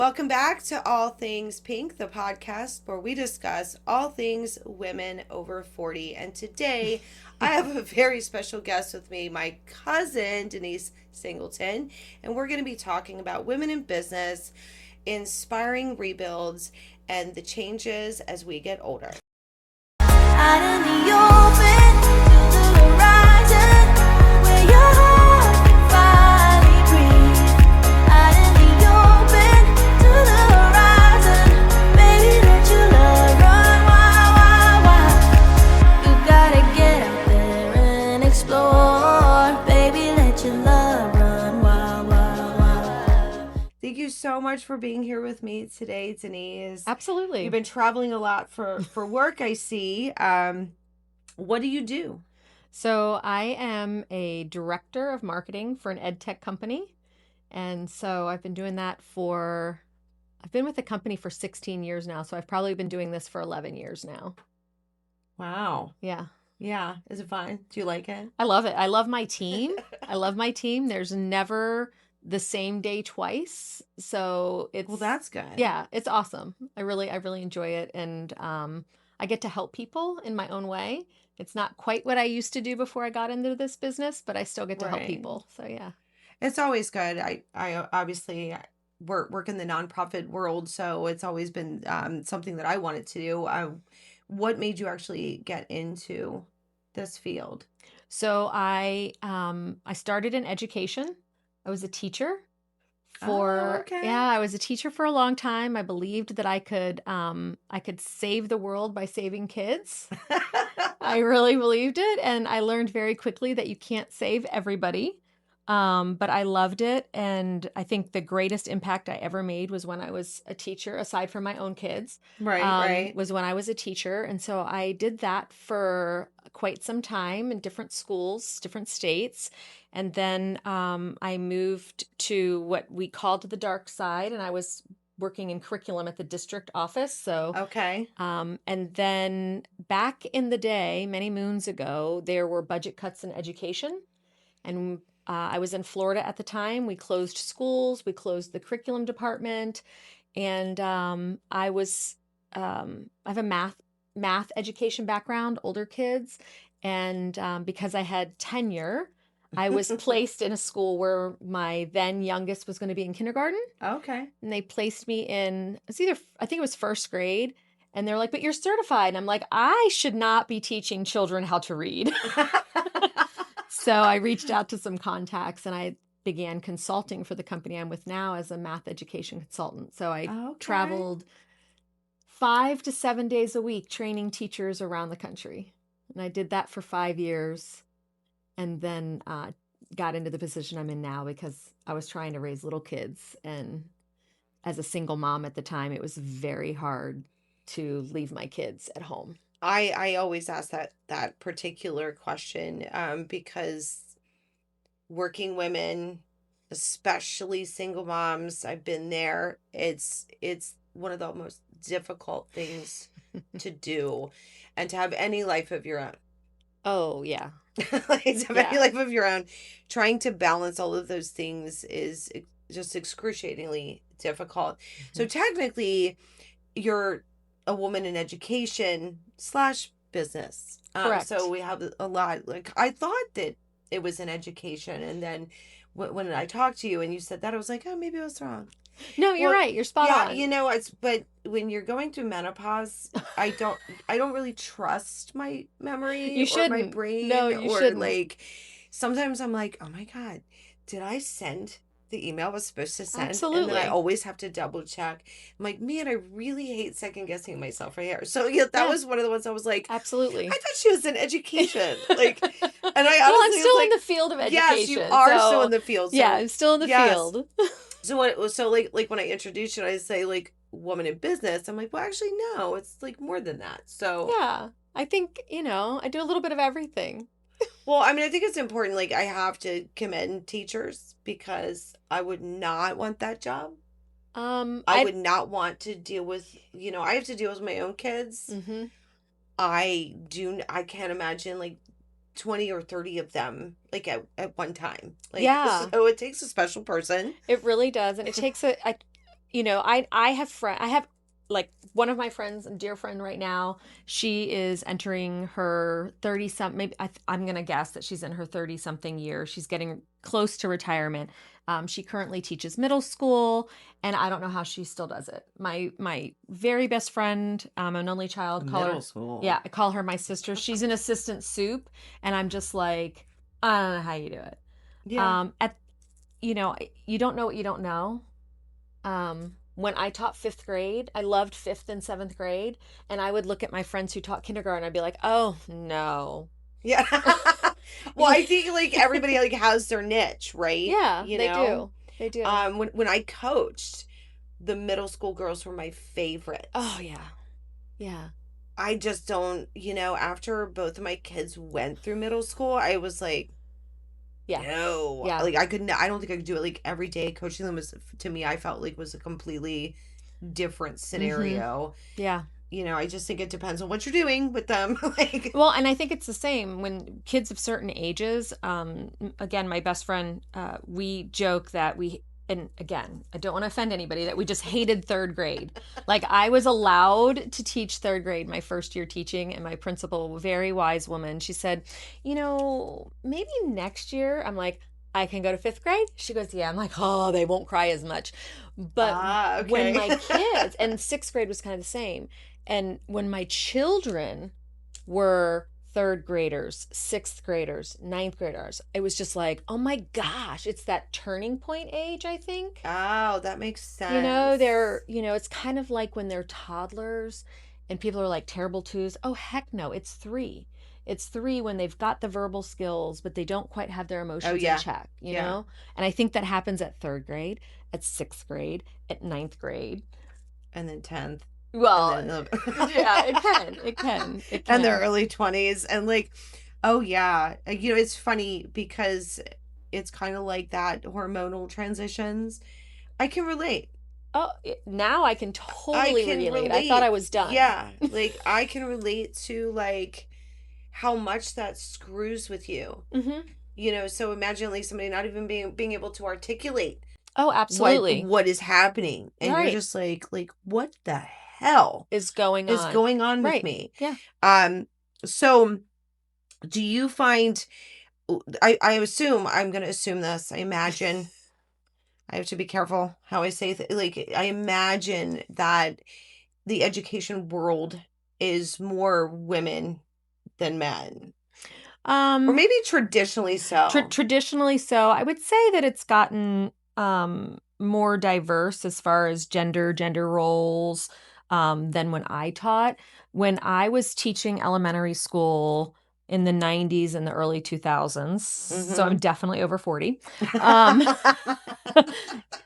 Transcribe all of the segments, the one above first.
Welcome back to All Things Pink, the podcast where we discuss all things women over 40. And today I have a very special guest with me, my cousin, Denise Singleton. And we're going to be talking about women in business, inspiring rebuilds, and the changes as we get older. Out in the open, to the horizon, where your heart can finally breathe. Out in the open, to the horizon, baby, let your love run wild, wild, wild. You gotta get out there and explore, baby, let your love run wild, wild, wild. Thank you so much for being here with me today, Denise. Absolutely. You've been traveling a lot for work, I see. What do you do? So I am a director of marketing for an ed tech company. And so I've been doing that I've been with the company for 16 years now. So I've probably been doing this for 11 years now. Wow. Yeah. Yeah. Is it fun? Do you like it? I love it. I love my team. I love my team. There's never the same day twice. So Well, that's good. yeah, it's awesome. I really enjoy it. And I get to help people in my own way. It's not quite what I used to do before I got into this business, but I still get to help Right. people. So yeah. It's always good. I obviously work in the nonprofit world, so it's always been something that I wanted to do. What made you actually get into this field? So I started in education. I was a teacher okay. I was a teacher for a long time. I believed that I could save the world by saving kids. I really believed it, and I learned very quickly that you can't save everybody. But I loved it, and I think the greatest impact I ever made was when I was a teacher, aside from my own kids. Right. Was when I was a teacher, and so I did that for quite some time in different schools, different states, and then I moved to what we called the dark side, and I was working in curriculum at the district office. So Okay. and then back in the day, many moons ago, there were budget cuts in education. And I was in Florida at the time. We closed schools, we closed the curriculum department. And I have a math education background, older kids. And because I had tenure, I was placed in a school where my then youngest was going to be in kindergarten. Okay. And they placed me in, I think it was first grade. And they're like, but you're certified. And I'm like, I should not be teaching children how to read. So I reached out to some contacts and I began consulting for the company I'm with now as a math education consultant. So I traveled 5 to 7 days a week training teachers around the country. And I did that for 5 years and then got into the position I'm in now because I was trying to raise little kids. And as a single mom at the time, it was very hard to leave my kids at home. I always ask that particular question because working women, especially single moms, I've been there. It's one of the most difficult things to do, and to have any life of your own. Oh yeah. Like, to have any life of your own, trying to balance all of those things is just excruciatingly difficult. Mm-hmm. So technically, you're a woman in education / business. Correct. So we have a lot. Like, I thought that it was in education, and then when I talked to you and you said that, I was like, oh, maybe I was wrong. No, you're right. You're spot on. Yeah, but when you're going through menopause, I don't really trust my memory. You shouldn't. Or my brain. No, you shouldn't. Like, sometimes I'm like, oh my God, did I send the email I was supposed to send? Absolutely. And then I always have to double check. I'm like, man, I really hate second guessing myself right here. So yeah, that was one of the ones I was like, absolutely. I thought she was in education. Like, and I honestly I'm still was in the field of education. Yes, you are still in the field. So, yeah, I'm still in the field. So like when I introduce you, I say like woman in business. I'm like, well, actually, no, it's like more than that. So yeah, I think, I do a little bit of everything. Well, I mean, I think it's important. Like, I have to commend teachers because I would not want that job. I would not want to deal with, I have to deal with my own kids. Mm-hmm. I can't imagine like 20 or 30 of them like at one time. Like, yeah. So it takes a special person. It really does. And it takes I have like one of my friends, a dear friend right now. She is entering her 30 something. Maybe I'm gonna guess that she's in her 30 something year. She's getting close to retirement. She currently teaches middle school, and I don't know how she still does it. My very best friend, an only child, Middle school. yeah, I call her my sister. She's an assistant soup, and I'm just like, I don't know how you do it. Yeah. At you don't know what you don't know. When I taught fifth grade, I loved fifth and seventh grade, and I would look at my friends who taught kindergarten. I'd be like, "Oh no." Yeah. Well, I think like everybody like has their niche, right? Yeah, You they know? do. They do. When I coached, the middle school girls were my favorites. Oh yeah, yeah, I just don't, after both of my kids went through middle school, I was like, yeah, no, yeah. like I don't think I could do it like every day. Coaching them was, to me, I felt like was a completely different scenario. Yeah. I just think it depends on what you're doing with them. Like, Well, and I think it's the same when kids of certain ages. Again, my best friend, we joke that and again, I don't want to offend anybody, that we just hated third grade. Like I was allowed to teach third grade my first year teaching, and my principal, very wise woman, she said, maybe next year. I'm like, I can go to fifth grade. She goes, yeah. I'm like, oh, they won't cry as much. But when okay. my kids, and sixth grade was kind of the same. And when my children were third graders, sixth graders, ninth graders, it was just like, oh my gosh, it's that turning point age, I think. Oh, that makes sense. It's kind of like when they're toddlers and people are like terrible twos. Oh, heck no, it's three. It's three when they've got the verbal skills, but they don't quite have their emotions in check, Yeah. And I think that happens at third grade, at sixth grade, at ninth grade. And then 10th. Well, And then yeah, it can. And their early 20s. And like, oh yeah. It's funny because it's kind of like that hormonal transitions. I can relate. Oh, now I can totally relate. I thought I was done. Yeah. Like I can relate to like how much that screws with you. Mm-hmm. So imagine like somebody not even being able to articulate Oh, absolutely. what is happening. And Right. you're just like what the hell is going on with right. me? Yeah. So do you find, I assume, I'm going to assume this, I imagine, I have to be careful how I say like I imagine that the education world is more women than men. Or maybe traditionally so. Traditionally so. I would say that it's gotten more diverse as far as gender roles than when I taught. When I was teaching elementary school in the 90s and the early 2000s, so I'm definitely over 40.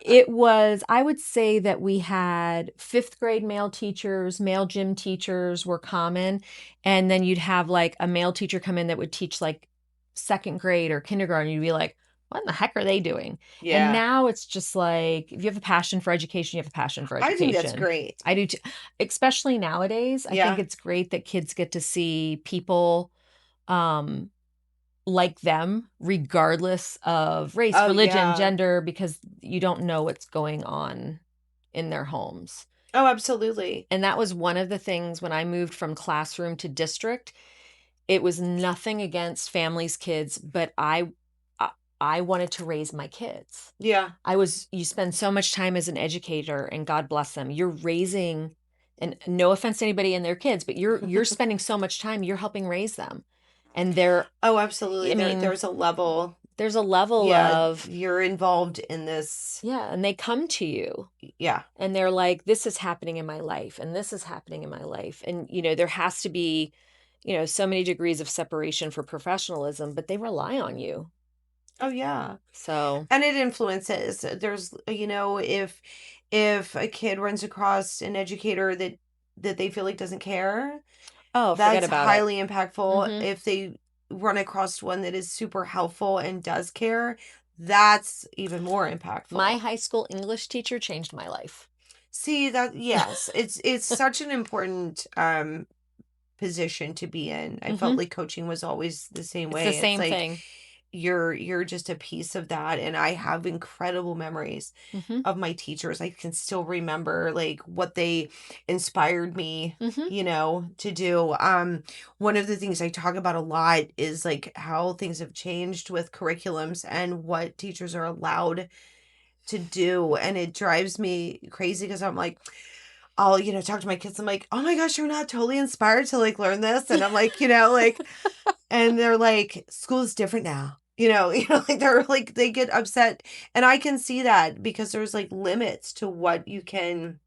It was, I would say that we had fifth grade male teachers, male gym teachers were common. And then you'd have like a male teacher come in that would teach like second grade or kindergarten. You'd be like, what in the heck are they doing? Yeah. And now it's just like, if you have a passion for education, you have a passion for education. I think that's great. I do too. Especially nowadays. I think it's great that kids get to see people like them, regardless of race, religion, gender, because you don't know what's going on in their homes. Oh, absolutely. And that was one of the things when I moved from classroom to district. It was nothing against families' kids, but I wanted to raise my kids. Yeah. You spend so much time as an educator, and God bless them. You're raising, and no offense to anybody and their kids, but you're spending so much time, you're helping raise them. And they're Oh, absolutely. There's a level. There's a level of you're involved in this. Yeah, and they come to you. Yeah. And they're like, this is happening in my life, and this is happening in my life. And there has to be, so many degrees of separation for professionalism, but they rely on you. Oh yeah. So, and it influences. There's if a kid runs across an educator that they feel like doesn't care, forget about it. That's highly impactful. If they run across one that is super helpful and does care, that's even more impactful. My high school English teacher changed my life. See that? Yes, it's such an important position to be in. I felt like coaching was always the same way. It's the same thing. you're just a piece of that, and I have incredible memories Mm-hmm. of my teachers. I can still remember like what they inspired me, Mm-hmm. to do. One of the things I talk about a lot is like how things have changed with curriculums and what teachers are allowed to do, and it drives me crazy because I'm like, I'll, talk to my kids. I'm like, oh my gosh, you're not totally inspired to like learn this. And I'm like, like, and they're like, school is different now. Like they're like, they get upset. And I can see that because there's like limits to what you can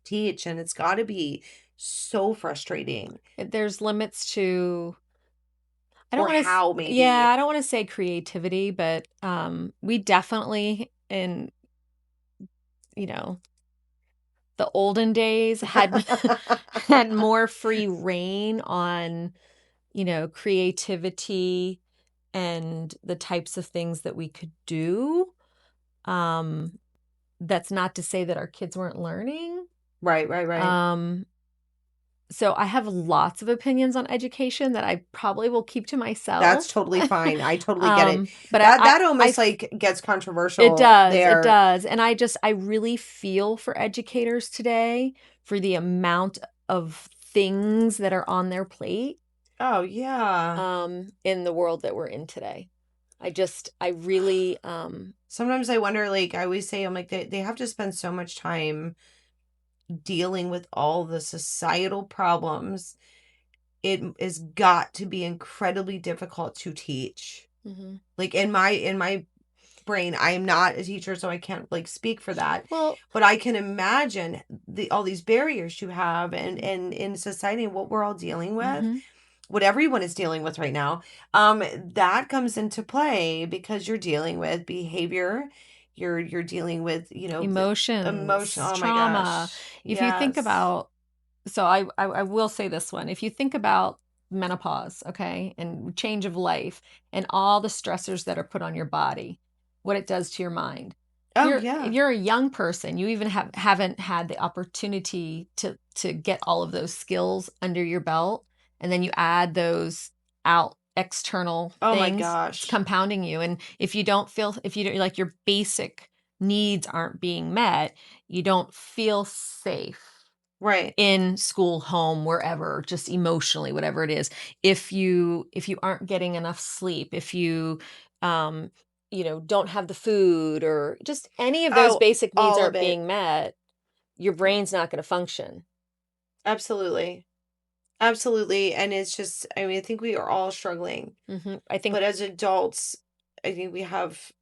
teach. And it's got to be so frustrating. There's limits to, I don't Or want to, how yeah, maybe. I don't want to say creativity, but we definitely in, you know, the olden days had had more free reign on, creativity and the types of things that we could do. Um, that's not to say that our kids weren't learning. Right, right, right. Um, so I have lots of opinions on education that I probably will keep to That's myself. totally fine. I totally get it. But That almost like gets it controversial does, it there. does. And I really feel for educators today for the amount of things that are on their plate, Oh, yeah. in the world that we're in today. I really, Sometimes I wonder, like, I always say, I'm like, they have to spend so much time dealing with all the societal problems. It has got to be incredibly difficult to teach. mhm. Like in my brain, I am not a teacher, so I can't like speak for that. Well, But I can imagine all these barriers you have and mhm, in society and what we're all dealing with, mhm. what everyone is dealing with right now. That comes into play because you're dealing with behavior. You're dealing with, the emotion. Emotions, Oh my trauma. gosh. If you think Yes. about, so I will say this one. If you think about menopause, okay, and change of life and all the stressors that are put on your body, what it does to your mind. Oh If yeah. you're a young person, you even haven't had the opportunity to get all of those skills under your belt, and then you add those out external Oh my things, it's gosh. compounding you. And if you don't like your basic needs aren't being met, you don't feel safe Right. in school, home, wherever, just emotionally, whatever it is. If you aren't getting enough sleep, if you um don't have the food, or just any of those Oh, basic needs all of aren't it. being met, your brain's not going to function. Absolutely. Absolutely. And it's just, I mean, I think we are all struggling. I think But as adults, I think we have,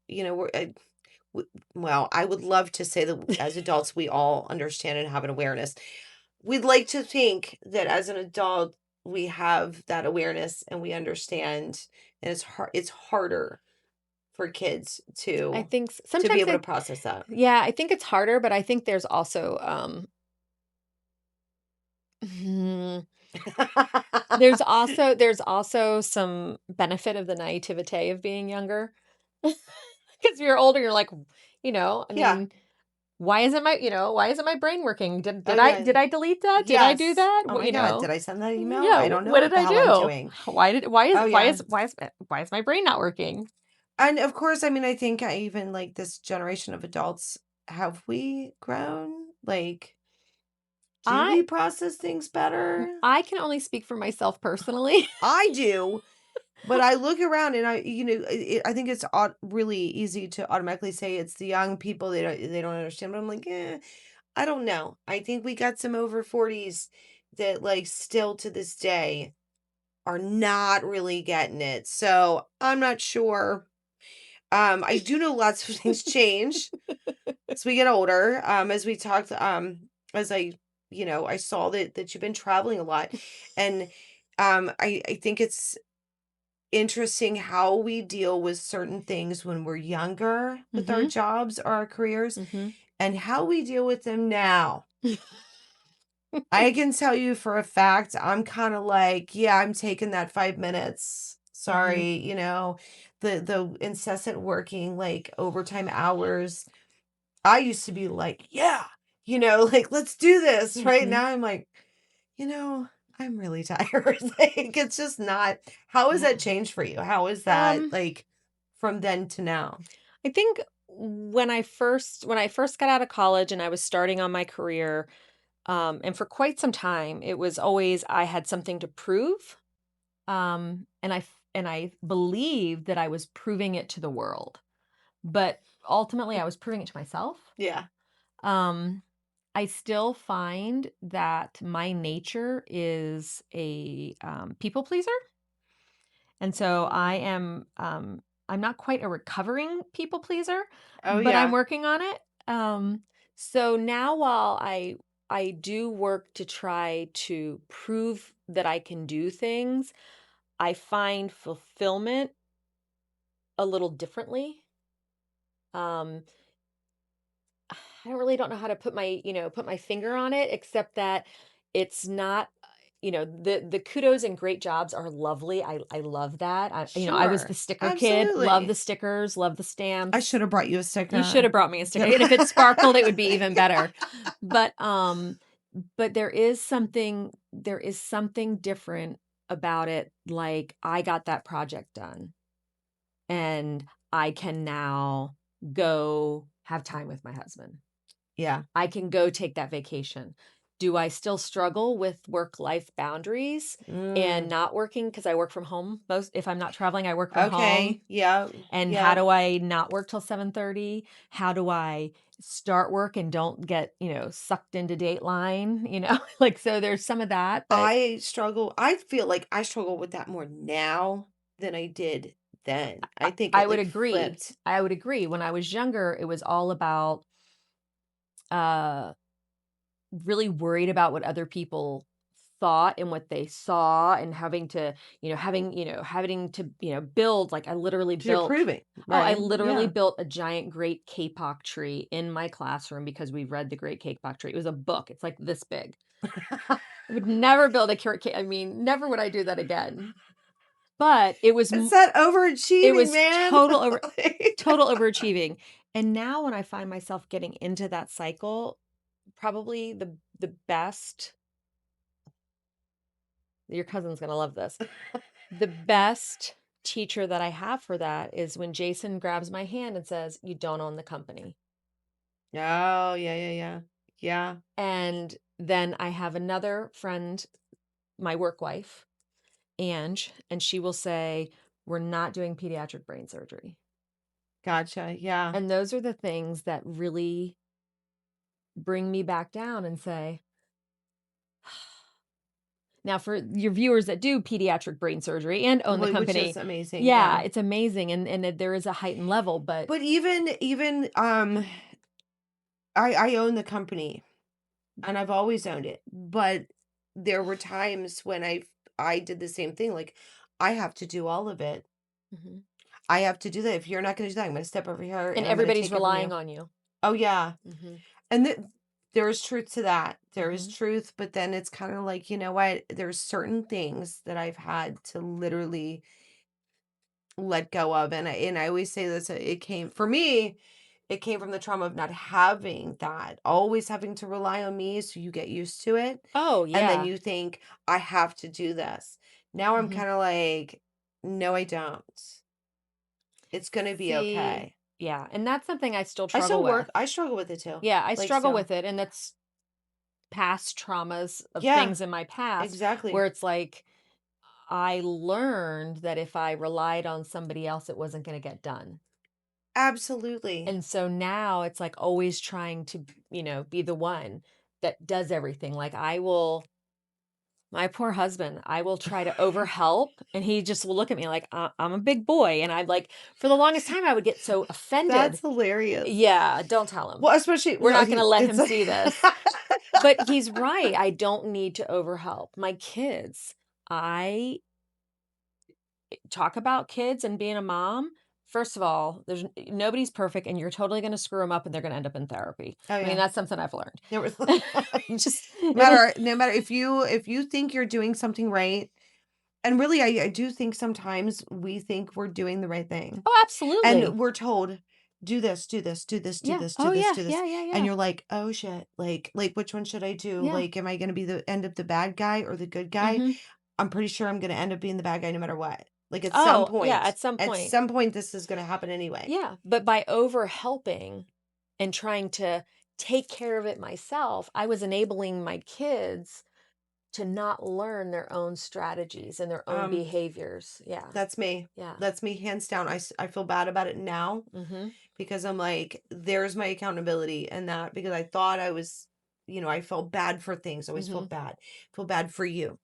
well, I would love to say that as adults, we all understand and have an awareness. We'd like to think that as an adult, we have that awareness and we understand, and it's harder for kids I to think be sometimes able to process that. yeah, I think it's harder, but I think there's also there's also some benefit of the naivete of being younger. Because you're older, you're like, I Yeah. mean, why isn't my brain working? Did Oh did I yeah. did I delete that? Did I do Yes. that? Oh What, my God. Did I send that email? yeah, I don't know what what did the I hell I'm do? doing. Oh yeah. Why is my brain not working? And of course, I mean, I think I even like this generation of adults, have we grown? Like, do I we process things better? I can only speak for myself personally. I do, but I look around and I think it's really easy to automatically say it's the young people, they don't understand. But I'm like, I don't know. I think we got some over 40s that like still to this day are not really getting it. So I'm not sure. I do know lots of things change as we get older. As we talked, as I saw that you've been traveling a lot, and I think it's interesting how we deal with certain things when we're younger with our Mhm. jobs or our careers, Mhm. and how we deal with them now. I can tell you for a fact, I'm kind of like, yeah, I'm taking that 5 minutes. Mhm. Sorry, the incessant working, like overtime hours. I used to be like, yeah, like let's do this. Right Mhm. now, I'm like, you know, I'm really tired. Like, it's just not. How has that changed for you? How is that Um, like? from then to now? I think when I first got out of college and I was starting on my career, and for quite some time, it was always I had something to prove. And I believed that I was proving it to the world. But ultimately I was proving it to myself. Yeah. Um, I still find that my nature is a people pleaser. And so I'm not quite a recovering people pleaser, Oh, but I'm yeah. working on it. So now while I do work to try to prove that I can do things, I find fulfillment a little differently. Um, I don't know how to put my finger on it, except that it's not, the kudos and great jobs are lovely. I love that. I was the Sure. sticker kid, love the Absolutely. stickers, love the I stamps. should have brought you a You should sticker. have brought me a sticker. Yep. And if it sparkled, it would be even better. But there is something different about it. Like I got that project done and I can now go have time with my husband. Yeah. I can go take that vacation. Do I still struggle with work-life boundaries and Mm. not working because I work from home most if I'm not traveling, I work from home. Okay. Yeah. And how Yeah. do I not work till 7:30? How do I start work and don't get, sucked into Dateline, Like, so there's some of that, but I feel like I struggle with that more now than I did then. I think I it would like agree. flipped. I would agree. When I was younger, it was all about, uh really worried about what other people thought and what they saw and having to, build like You're proving, I right? literally Yeah. built a giant great Kapok tree in my classroom because we read the Great Kapok Tree. It was a book. It's like this big. I would never build a carrot cake. I mean, never would I do that again. But It's that it overachieving, was man. total overachieving. And now when I find myself getting into that cycle, probably the best your cousin's gonna love this. The best teacher that I have for that is when Jason grabs my hand and says, "You don't own the company." Oh, yeah, yeah, yeah. Yeah. And then I have another friend, my work wife, Ange, and she will say, "We're not doing pediatric brain surgery." Gotcha. Yeah. And those are the things that really bring me back down and say, now for your viewers that do pediatric brain surgery and own the Which company, is amazing. yeah, Yeah. it's amazing and there is a heightened level, but But even I own the company and I've always owned it. But there were times when I did the same thing. Like I have to do all of it. Mhm. I have to do that. If you're not going to do that, I'm going to step over here And and I'm going to everybody's take it from relying you. on you. Oh yeah. Mhm. And there is truth to that. There is Mhm. truth, but then it's kind of like, you know what? There's certain things that I've had to literally let go of. And I always say this, it came for me, it came from the trauma of not having that, always having to rely on me. So you get used to it. Oh, And then yeah. you think, I have to do this. Now I'm Mhm. kind of like, no, I don't. It's going to be See, okay. yeah, and that's something I still I struggle still with. work. I struggle with it too. Yeah, I Like struggle still. with it, and that's past traumas of Yeah, things in my past where exactly. it's like I learned that if I relied on somebody else, it wasn't gonna get done. Absolutely. And so now it's like always trying to, be the one that does everything. Like my poor husband, I will try to overhelp and he just will look at me like I'm a big boy. And I like, for the longest time, I would get so That's offended. hilarious. Yeah, don't tell him. Well, especially We're no, not going to he let it's him like see this. But he's right. I don't need to overhelp. My kids, I talk about kids and being a mom. First of all, there's nobody's perfect and you're totally going to screw them up and they're going to end up in therapy. Oh I mean, yeah. that's something I've learned. There was Just no matter if you think you're doing something right, and really I do think sometimes we think we're doing the right thing. oh, And absolutely. we're told, do this, do this, do this, do Yeah. this, do Oh, this, yeah. do this. Yeah. Yeah. And Yeah. you're like, oh shit. Like which one should I do? Yeah. Like, am I gonna be the end up the bad guy or the good guy? Hmm. I'm pretty sure I'm gonna end up being the bad guy no matter what. Like Oh, yeah, at some at point. some point, this is going to happen anyway. Yeah, but by over helping and trying to take care of it myself, I was enabling my kids to not learn their own strategies and their own Um, behaviors. Yeah. that's me. Yeah. That's me, hands down. I feel bad about it now Mhm. because I'm like, there's my accountability and that because I thought I was, I felt bad for things. I always felt Mhm. bad. Feel bad for you.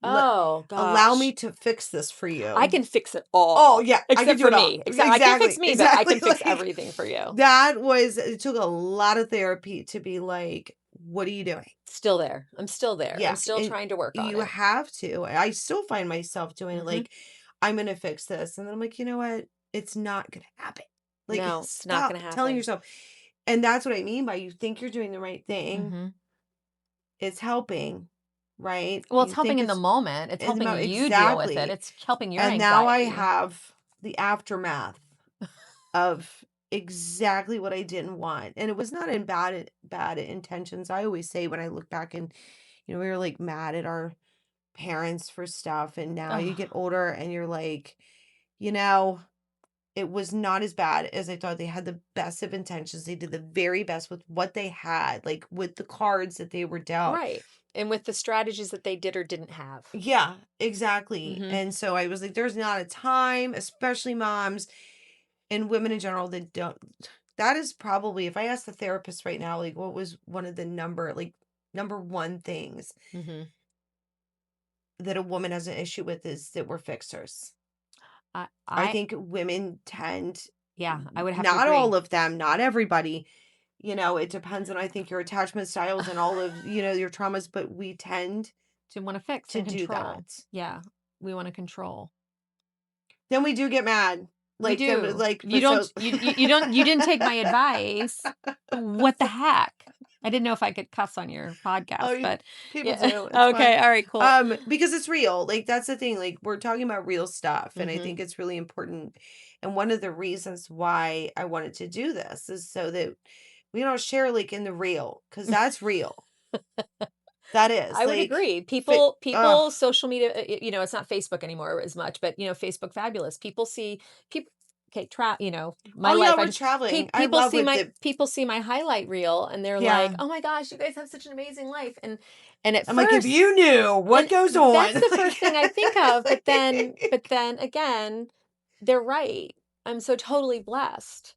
Let Oh allow me gosh. to fix this for I you. can fix it Oh all yeah, I can except do for it all. me. Except I can fix Exactly, me, but I exactly. can fix Like everything for you. it took a lot of therapy to be like, what are you doing? Still there. I'm still there. I'm Yeah, still and trying to work on you it. have to. I still find myself doing it Mhm. like, I'm gonna fix this. And then I'm like, you know what? It's not gonna happen. Like, No, it's not stop going to telling happen. yourself. And that's what I mean by you think you're doing the right thing. Mhm. It's helping, right? Well, it's You helping think in the it's moment. It's in the helping moment. you deal with it. Exactly. It's helping your And now I anxiety. have the aftermath of exactly what I didn't want. And it was not in bad intentions. I always say when I look back and we were like mad at our parents for stuff and now you get Ugh, older and you're like, you know, it was not as bad as I thought. They had the best of intentions. They did the very best with what they had, like with the cards that they were dealt. right. And with the strategies that they did or didn't have. Yeah, exactly. Mhm. And so I was like, there's not a time, especially moms and women in general that don't. That is probably, if I asked the therapist right now, like what was one of the number one things Mhm. that a woman has an issue with is that we're fixers. I I I think women tend, yeah, I would have to not agree. all of them, not everybody, it depends on, I think, your attachment styles and all of, your traumas, but we tend To want to fix to and do control. that. Yeah, we want to control. Then we do get mad. We Like, then, do. like, You but so, don't you don't you didn't take my advice. What the heck? I didn't know if I could cuss on your oh, podcast, but people yeah. do. It's fine. Okay, all right, cool. Because it's real. Like, that's the thing. Like, we're talking about real stuff, and I Mhm. think it's really important. And one of the reasons why I wanted to do this is so that we don't share like in the real, because that's real. That is I would like agree. fit. Oh, Social media, it's not Facebook anymore as much, but Facebook Fabulous. People see people. Okay, my oh yeah, life. we're traveling. I People love see with my the people see my highlight reel, and they're like, yeah. "Oh my gosh, you guys have such an amazing life." And at I'm like, if first, you knew what and goes on, that's the like, first thing I think of. But like, then again, they're right. I'm so totally blessed.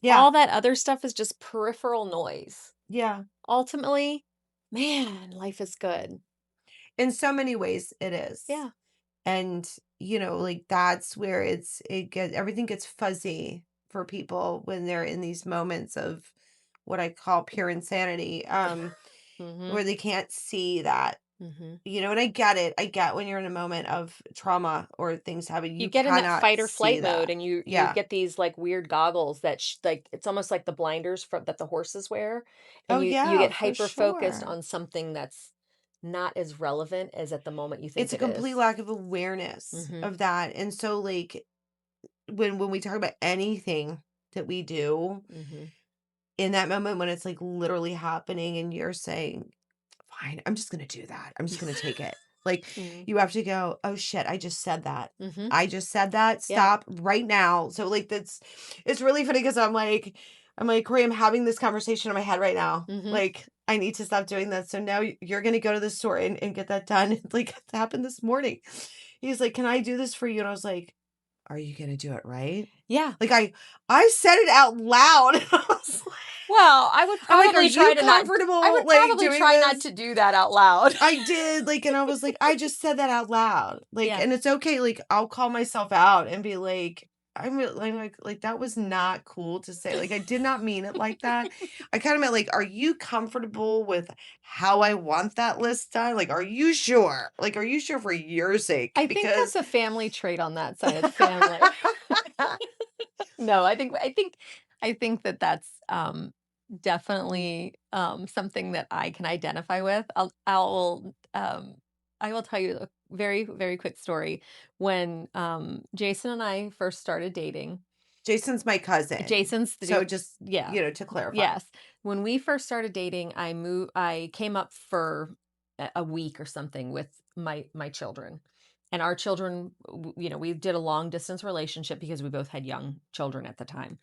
yeah, All that other stuff is just peripheral noise. yeah. Ultimately, man, life is good. In so many ways, it is. Yeah. And like that's where everything gets fuzzy for people when they're in these moments of what I call pure insanity, Mhm. where they can't see that. Mhm. And I get when you're in a moment of trauma or things happen, You you get in that cannot fight or see flight mode that. and you Yeah. get these, like, weird goggles that like, it's almost like the blinders that the horses wear, Oh and you yeah, get for hyper focused sure. on something that's not as relevant as at the moment you think It's a it complete is. lack of awareness Mhm. of that. And so like when we talk about anything that we do Mhm. in that moment when it's like literally happening and you're saying, fine, I'm just gonna do that. I'm just gonna take it. Like Mhm. you have to go, oh shit, I just said that. Mhm. I just said that. Yeah. Stop right now. So like it's really funny because I'm like, Corey, I'm having this conversation in my head right now. Mhm. Like, I need to stop doing that. So now you're gonna go to the store and get that done. It's like it happened this morning. He's like, can I do this for you? And I was like, are you gonna do it right? Yeah. Like I said it out loud. I was Well, I'm like, "Are you comfortable, like, doing not this?" to do that out loud. I did, like, and I was like, "I just said that out loud." Like, Yeah. and it's okay, like, I'll call myself out and be like, like, "That was not cool to say." Like, I did not mean it like that. I kinda meant, like, "Are you comfortable with how I want that list done? Like, are you sure? Like, are you sure for your sake?" I think Because that's a family trait on that side of the family. No, I think that that's, definitely, something that I can identify with. I will tell you a very, very quick story. When, Jason and I first started dating, Jason's my cousin. Jason's So the just, yeah, to clarify. yes. When we first started dating, I came up for a week or something with my children, and our children, we did a long distance relationship because we both had young children at the time.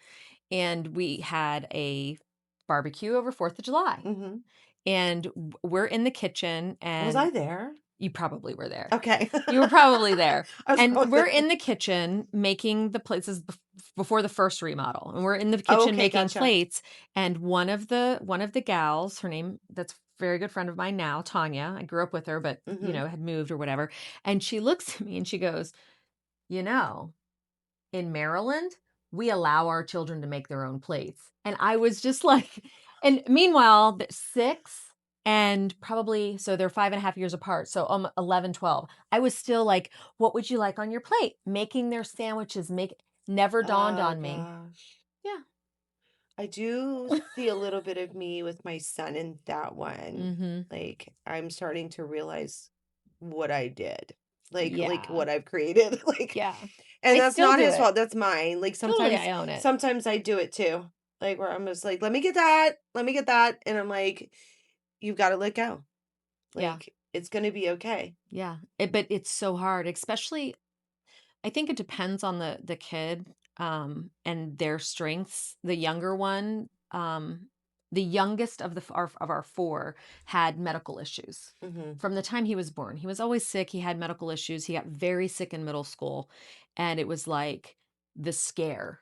And we had a barbecue over 4th of July. Mm-hmm. And we're in the kitchen, Was and I there? you probably were there. Okay. You were probably there. I was And probably we're there. in the kitchen making the plates. This is before the first remodel. And we're in the Oh, kitchen okay, making gotcha. plates. And one of the gals, her name, that's a very good friend of mine now, Tanya. I grew up with her, but Mm-hmm. had moved or whatever. And she looks at me and she goes, you know, in Maryland, we allow our children to make their own plates. And I was just like, and meanwhile, 6 and probably, so they're 5.5 years apart. So 11, 12. I was still like, what would you like on your plate? Making their sandwiches, never dawned Oh on me. gosh. Yeah. I do see a little bit of me with my son in that one. Mm-hmm. Like I'm starting to realize what I did. Like Yeah. what I've created. Like Yeah. and I that's still not do his it. fault. That's mine. Like Totally, sometimes I own it. sometimes I do it too. Like where I'm just like, let me get that. Let me get that. And I'm like, you've got to let go. Yeah. Like it's gonna be okay. Yeah. But it's so hard, especially I think it depends on the kid, and their strengths. The younger one, the youngest of our 4 had medical issues. Hmm. From the time he was born, he was always sick, he had medical issues, he got very sick in middle school, and it was like the scare.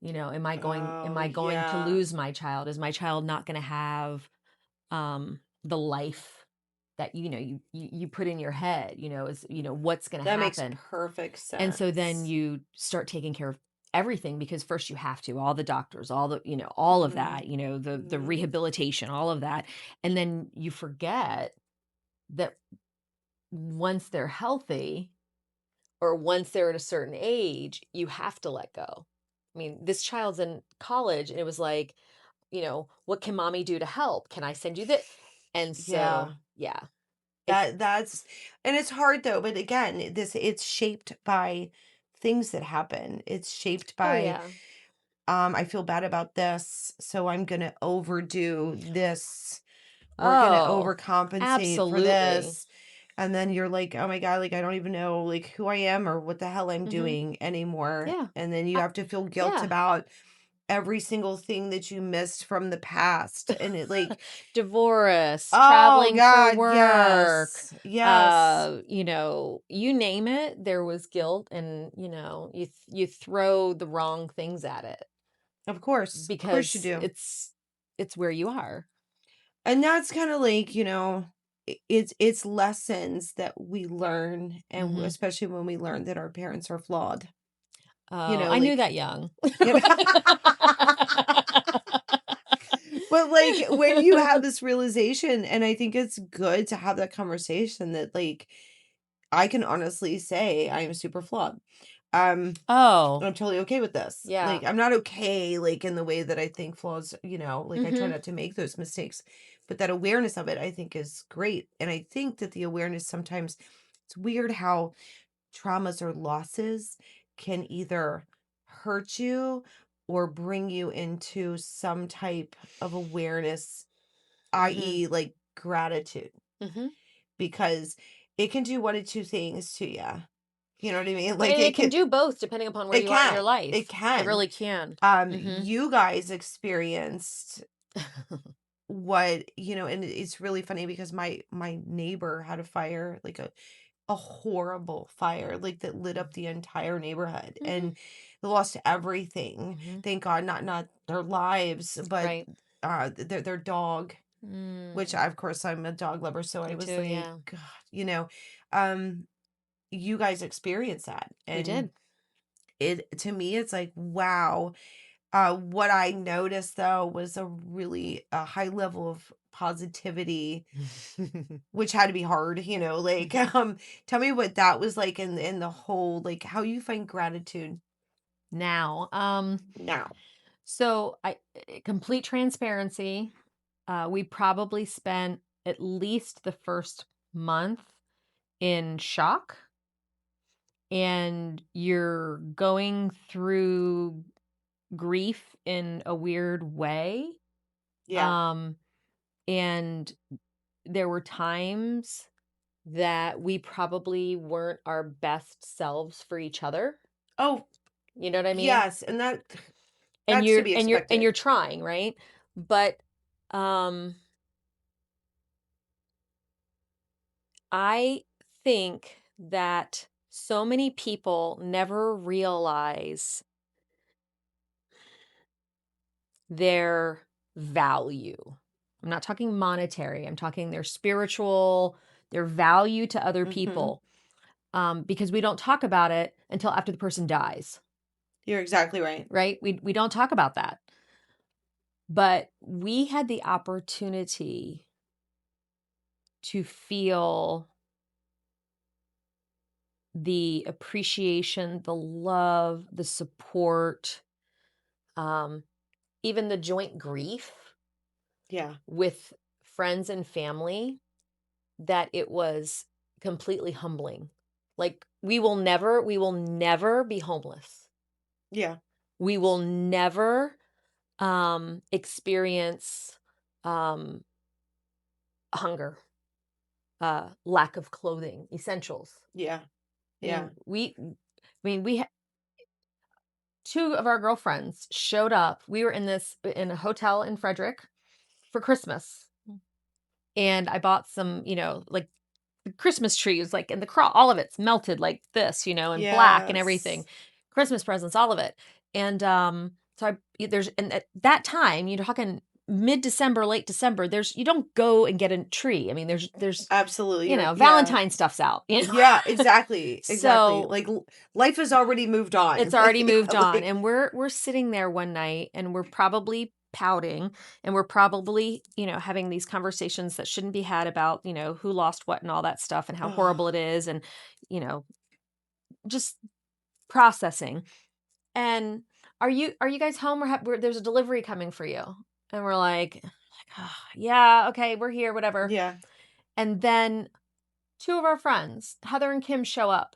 Am Oh I going to yeah. lose my child? Is my child not gonna have, the life that, you put in your head, what's gonna That makes happen? perfect And so then sense. you start taking care of everything because first you have to, all the doctors, all of Hmm. that, the Hmm. rehabilitation, all of that. And then you forget that once they're healthy or once they're at a certain age, you have to let go. I mean, this child's in college and it was like, what can mommy do to help? Can I send you this? And Yeah. so, yeah, it's, That's and it's hard though, but again, this it's shaped by things that happen. It's shaped oh, by yeah. I feel bad about this, so I'm gonna overdo this. We're gonna Oh, overcompensate for absolutely. this. And then you're like, oh my God, like I don't even know like who I am or what the hell I'm Hmm. doing anymore. Yeah. And then you I, have to feel guilt yeah. about every single thing that you missed from the past. And it like, Divorce, oh traveling for God, work, yes. Yes. you name it, there was guilt and, you throw the wrong things at it Of course. Of course you because do. it's where you are. And that's kind of like, it's lessons that we learn and Mhm. especially when we learn that our parents are flawed. Oh, I knew Like that young. you know but like when you have this realization and I think it's good to have that conversation that like I can honestly say I am super flawed. Um Oh, I'm totally okay with this. yeah. Like, I'm not okay, like, in the way that I think flaws, like, I try Mhm. not to make those mistakes. But that awareness of it, I think, is great. And I think that the awareness sometimes, it's weird how traumas or losses can either hurt you or bring you into some type of awareness, Mhm. i.e., like gratitude, Mhm. because it can do one of two things to you. You know what I mean? Well, Like, and it can do both depending upon where it you are in your can. It life. It can. really can. Mhm. You guys experienced what, and it's really funny because my neighbor had a fire, like a horrible fire, like that lit up the entire neighborhood Mhm. and they lost everything. Mhm. Thank God, not their lives, but Right. their dog, which Mm. I, of course I'm a dog lover, so I Me was too, like, yeah. God, um, you guys experienced that. We And did. it to me, it's like, wow. What I noticed though was a high level of positivity, which had to be hard, like Mhm. tell me what that was like in the whole like how you find gratitude Now, now. so complete transparency, we probably spent at least the first month in shock, and you're going through grief in a weird way. Yeah. Um, and there were times that we probably weren't our best selves for each other. Oh, You know what I mean? yes, and And that's to you're be and you're and expected. you're trying, right? But um I think that so many people never realize their value. I'm not talking monetary, I'm talking their spiritual, their value to other Hmm. people. Because we don't talk about it until after the person dies, You're exactly right. right? We don't talk about that. But we had the opportunity to feel the appreciation, the love, the support, um, even the joint grief Yeah, with friends and family, that it was completely humbling. Like we will never be homeless. yeah, We will never experience um, hunger, lack of clothing, essentials. yeah, I yeah, mean, two of our girlfriends showed up. We were in a hotel in Frederick for Christmas, and I bought some, like the Christmas trees, like in the all of it's melted like this, and black and everything. yes. Christmas presents, all of it. And so there's and at that time, you're talking mid-December, late December, you don't go and get a tree. I mean, there's Absolutely. Yeah. Valentine stuff's out, Yeah, exactly. Exactly. So Like life has already moved it's on. already Yeah, moved on, like and we're sitting there one night, and we're probably pouting, and we're probably, having these conversations that shouldn't be had about, who lost what and all that stuff and how oh, horrible it is, and you know, just processing. And are you guys home, or there's a delivery coming for you? And we're like, "Oh, yeah, okay, we're here, whatever." yeah. And then two of our friends, Heather and Kim, show up.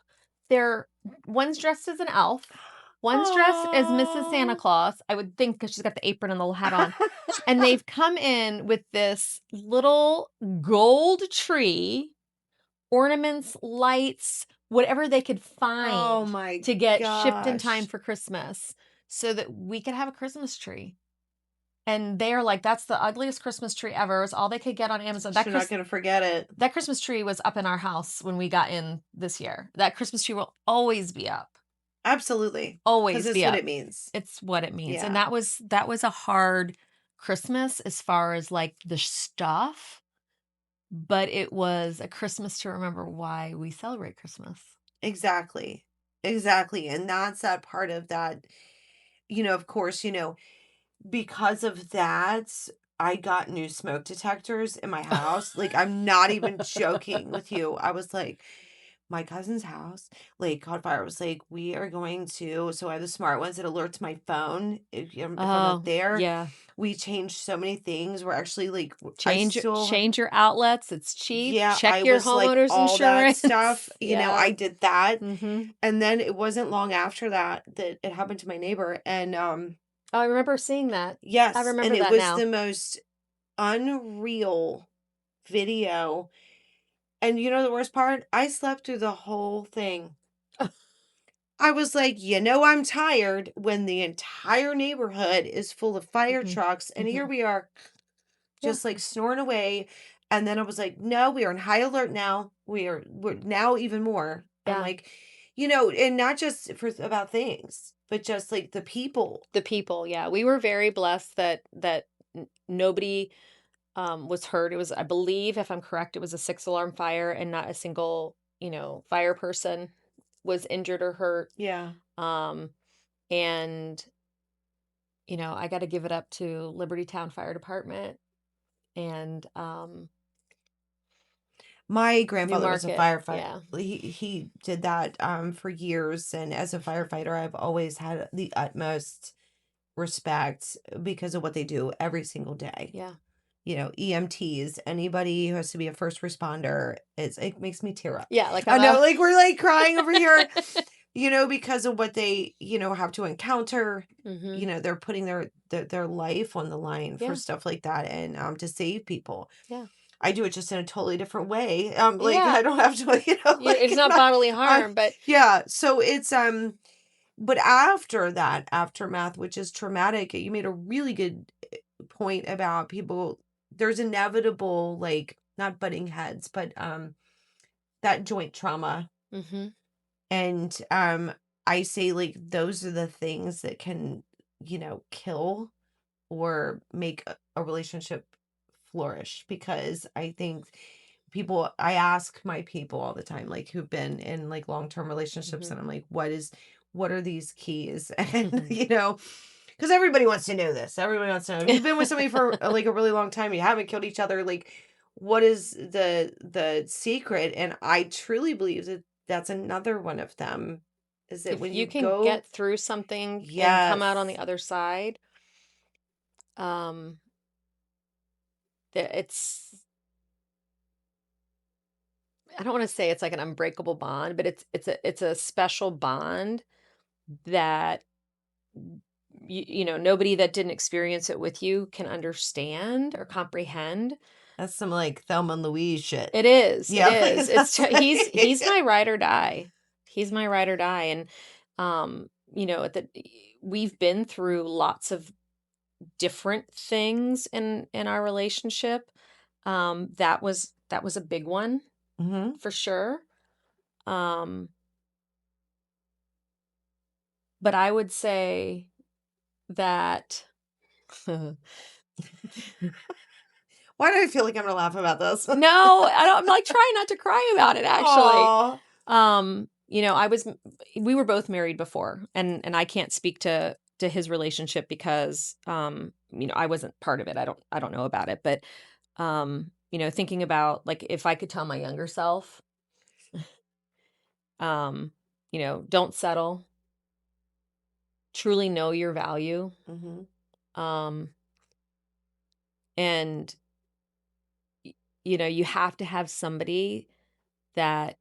They're One's dressed as an elf, one's dressed as Mrs. Santa Oh. Claus. I would think, because she's got the apron and the little hat on. And they've come in with this little gold tree, ornaments, lights, whatever they could Oh find my to get shipped in time gosh. for Christmas so that we could have a Christmas tree. And they're like, that's the ugliest Christmas tree ever. It's all they could get on Amazon. You're not gonna forget it. That Christmas tree was up in our house when we got in this year. That Christmas tree will always be up. Absolutely. Because Always it's be what up. it means. It's what it means. And Yeah. that was a hard Christmas as far as like the stuff, but it was a Christmas to remember why we celebrate Christmas. Exactly. Exactly. And that's that part of that, of course, because of that, I got new smoke detectors in my house. Like, I'm not even joking with you. I was like, my cousin's house, like, caught fire. I was like, we are going to, so I have the smart ones that alerts my phone if I'm not Oh, there. yeah. We changed so many things. We're actually like, I Change still, change your outlets. It's cheap. yeah, Check I your was like homeowner's all that stuff. insurance. I Yeah. did that. Mhm. And then it wasn't long after that it happened to my neighbor. And Oh, I remember seeing that. I yes, and remember it that was now. the most unreal video. And you know the worst part? I slept through the whole thing. I was like, I'm tired when the entire neighborhood is full of fire Mhm. trucks. And here Mhm. we are Yeah. just like snoring away. And then I was like, no, we are in high alert now. We're now even more. I'm Yeah. like, and not just for about things, but just like the people. The people, yeah. We were very blessed that nobody was hurt. It was, I believe, if I'm correct, it was a 6 alarm fire, and not a single, fire person was injured or hurt. Yeah. Um, and I got to give it up to Liberty Town Fire Department and My grandfather was a Newmarket. firefighter. Yeah. He did that for years, and as a firefighter, I've always had the utmost respect because of what they do every single day. Yeah. EMTs, anybody who has to be a first responder, it makes me tear up. Yeah, like I I'm know, a like we're like crying over here, because of what they, have to encounter. Mhm. They're putting their life on the line for Yeah. stuff like that and to save people. Yeah. I do it just in a totally different way. Like Yeah. I don't have to, It's like not bodily I, harm, but yeah. So it's but after that aftermath, which is traumatic, you made a really good point about people. There's inevitable, like, not butting heads, but that joint trauma. mhm, And I say, like, those are the things that can, kill or make a relationship flourish, because I think I ask my people all the time, like, who've been in, like, long-term relationships, mhm, and I'm like, what are these keys? And mhm. because everybody wants to know this. Everybody wants to know. If you've been with somebody for like a really long time, you haven't killed each other, like, what is the secret? And I truly believe that that's another one of them, is that If when you you can go. get through something and come out on the Yes. other side, um, it's I don't want to say it's like an unbreakable bond, but it's a special bond that nobody that didn't experience it with you can understand or comprehend. That's some, like, Thelma and Louise shit. It is. It Yeah, is. like, It's that's he's like my ride or die. He's my ride or die, and at we've been through lots of different things in our relationship. That was a big one Mhm. for sure. Um, but I would say that Why do I feel like I'm gonna laugh about this? no, I don't. I'm like trying not to cry about it actually. Aw. We were both married before, and I can't speak to his relationship because I wasn't part of it. I don't know about it, but thinking about like if I could tell my younger self, don't settle, truly know your value, Mhm. um and you have to have somebody that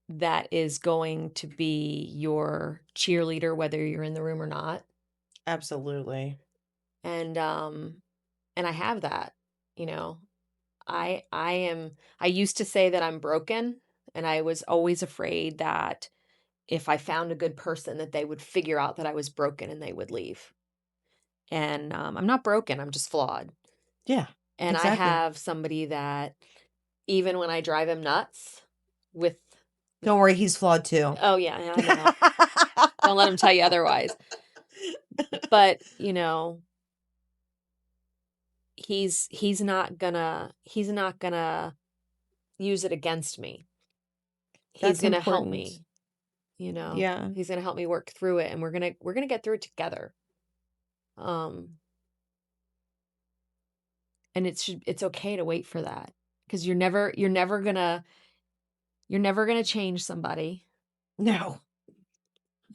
that is going to be your cheerleader whether you're in the room or not. Absolutely. And I have that, you know. I used to say that I'm broken, and I was always afraid that if I found a good person that they would figure out that I was broken and they would leave. And I'm not broken, I'm just flawed. Yeah, And I exactly. have somebody that even when I drive him nuts with Don't worry, he's flawed too. oh yeah, I know. Don't let him tell you otherwise. But, he's not gonna use it against me. He's That's gonna help important. me, you know. Yeah. He's gonna help me work through it and we're gonna get through it together. Um and it's okay to wait for that because you're never gonna change somebody. No,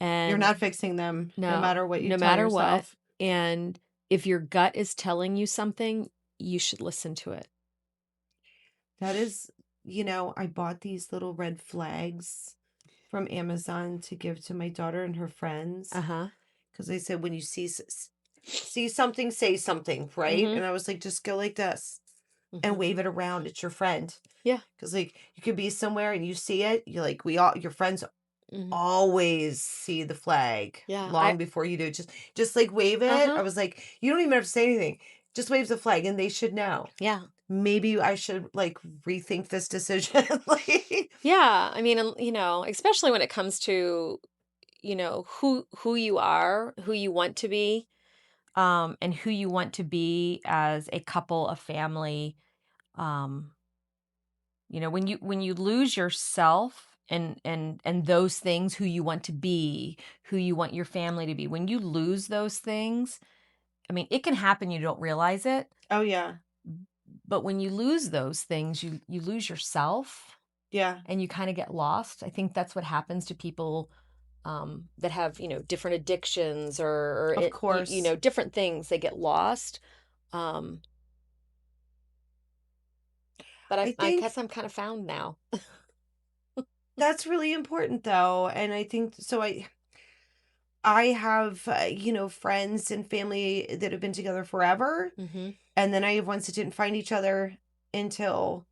you're And not fixing them no no, matter what you no tell matter what. yourself. And if your gut is telling you something, you should listen to it. That is, I bought these little red flags from Amazon to give to my daughter and her friends, Uh-huh. because they said when you see something, say something, right? Mhm. And I was like, just go like this and Mhm. wave it around. It's your friend. Yeah. Because, like, you could be somewhere and you see it. You're like, your friends Mhm. always see the flag Yeah. long before you do. Just like wave it. Uh-huh. I was like, you don't even have to say anything. Just wave the flag and they should know. Yeah. Maybe I should, like, rethink this decision. Like, Yeah. I mean, especially when it comes to, who you are, who you want to be, and who you want to be as a couple, a family. Um, when you lose yourself and those things, who you want to be, who you want your family to be, when you lose those things, I mean, it can happen, you don't realize it, oh yeah, but when you lose those things, you lose yourself yeah, and you kind of get lost. I think that's what happens to people that have different addictions or of course. different things. They get lost. Um, but I I think guess I'm kind of found now. that's really important though, and I think so. I have, friends and family that have been together forever. Mm-hmm. And then I have ones that didn't find each other until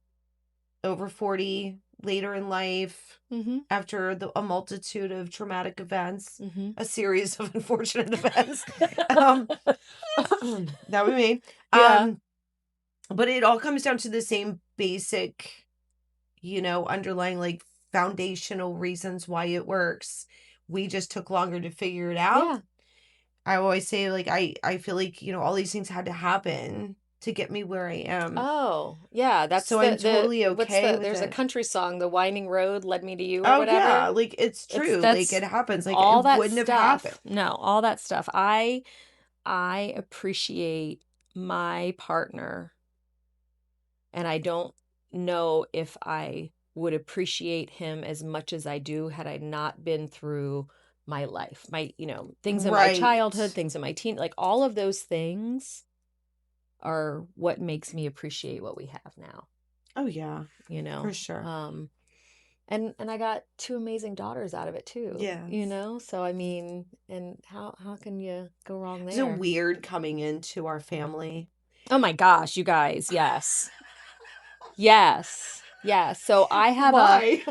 over 40, later in life, Mm-hmm. after a multitude of traumatic events, Mm-hmm. a series of unfortunate events um, that we made. Yeah. But it all comes down to the same basic, underlying like foundational reasons why it works. We just took longer to figure it out. Yeah. I always say, like, I feel like, all these things had to happen to get me where I am. Oh, yeah. That's So I'm totally what's okay with there's a it. country song, The Winding Road Led Me to You or Oh, whatever. yeah. Like, it's true. Like, That's it happens. Like, all it that wouldn't have happened. stuff. No, all that stuff. I appreciate my partner, and I don't know if I would appreciate him as much as I do had I not been through my life. My, things in my childhood, Right. things in my teen, like all of those things are what makes me appreciate what we have now, Oh, yeah. you For know. sure. And I got two amazing daughters out of it too, Yes. So I mean, and how can you go wrong Is it there? weird coming into our family? Oh my gosh, you guys, yes. Yes. Yes. So Why?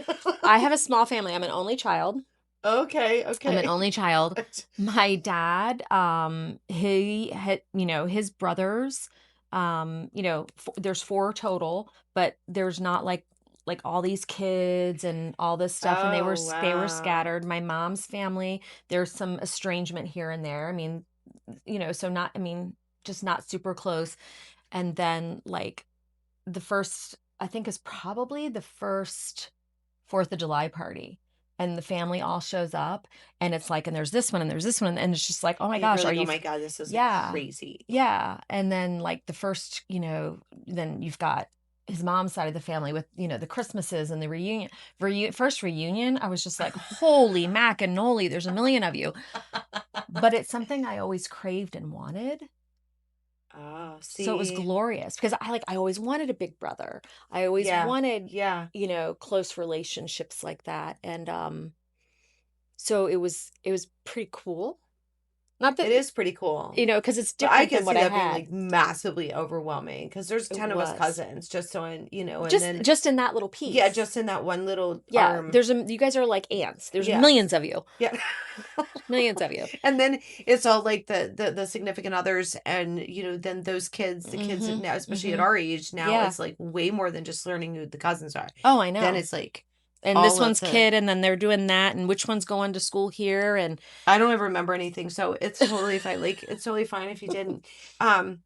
I have a small family. I'm an only child. Okay. I'm an Okay. only child. My dad, he had, his brothers, there's four total, but there's not like all these kids and all this stuff, and Oh, they were wow. scattered. My mom's family, there's some estrangement here and there. I mean, so not, I mean, just not super close. And then like the first, I think is probably the first 4th of July party. And the family all shows up, and it's like, and there's this one, and there's this one, and it's just like, oh my You're gosh, are like, oh you, my God, this is yeah, crazy. yeah. And then like the first, then you've got his mom's side of the family with, the Christmases and the first reunion. I was just like, holy macanoli, there's a million of you. But it's something I always craved and wanted. Oh, So it was see. glorious because I always wanted a big brother. I always Yeah. wanted, Yeah. close relationships like that. And so it was pretty cool. Not that, It is pretty cool. because it's But I different than could what see I that being had. like massively overwhelming because there's It 10 of us was. cousins, just so in, and Just then, just in that little yeah, piece. just in that one little Yeah, arm. you guys are like ants. There's Yes. millions of you. Yeah. Millions of you. And then it's all like the significant others, and then those kids, the kids Mhm. now, especially at Mhm. our age now, Yeah. it's like way more than just learning who the cousins are. Oh, I Then know. it's like And this all of one's the kid, and then they're doing that, and which one's going to school here, and I don't ever remember anything, so it's totally fine. Like, it's totally fine if you didn't. Um,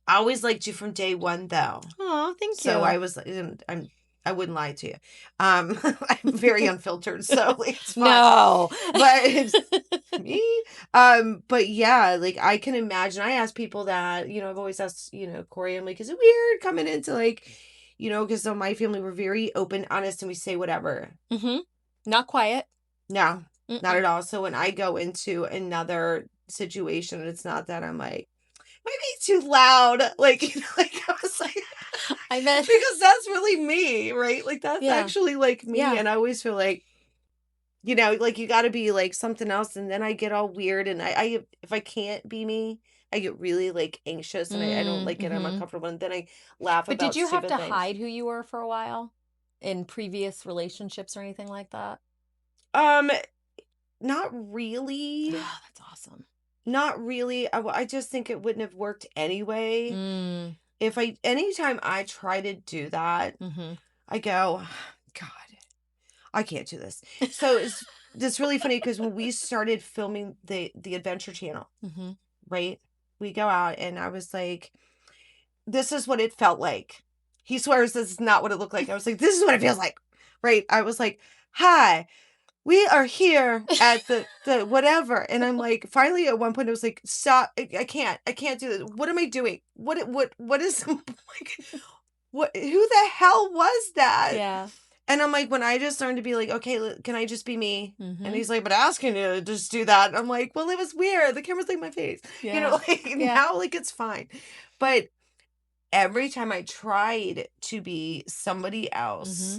I always liked you from day one, though. oh, thank So I you. was, I wouldn't lie to you. I'm very unfiltered, so like, it's fine. No. But it's me. But yeah, like I can imagine. I ask people that, I've always asked, Corey, I'm like, is it weird coming into like, because my family were very open, honest, and we say whatever. Mhm. Not quiet. No, not Mm-mm. at all. So when I go into another situation, it's not that I'm like, maybe too loud. Like, like I was like, I meant because that's really me, right? Like, that's yeah. actually like me. Yeah. And I always feel like, like you got to be like something else. And then I get all weird. And if I can't be me, I get really like anxious, and I don't like it. I'm Mm-hmm. uncomfortable. And then I laugh But did about you have stupid to things. hide who you were for a while in previous relationships or anything like that? Um, Not really. Oh, that's awesome. Not really. I just think it wouldn't have worked anyway. Mm. Anytime I try to do that, Mm-hmm. I go, God, I can't do this. So it's really funny because when we started filming the Adventure Channel, Mm-hmm. right? We go out, and I was like, this is what it felt like. He swears this is not what it looked like. I was like, this is what it feels like. Right? I was like, hi, we are here at the whatever. And I'm like, finally at one point I was like, stop, I can't do this. What am I doing? What is like, who the hell was that? Yeah. And I'm like, when I just learned to be like, okay, can I just be me? And Mm-hmm. he's like, but asking you to just do that. And I'm like, well, it was weird. The camera's like my face. Yeah. Like Yeah. now, like it's fine. But every time I tried to be somebody else, Mm-hmm.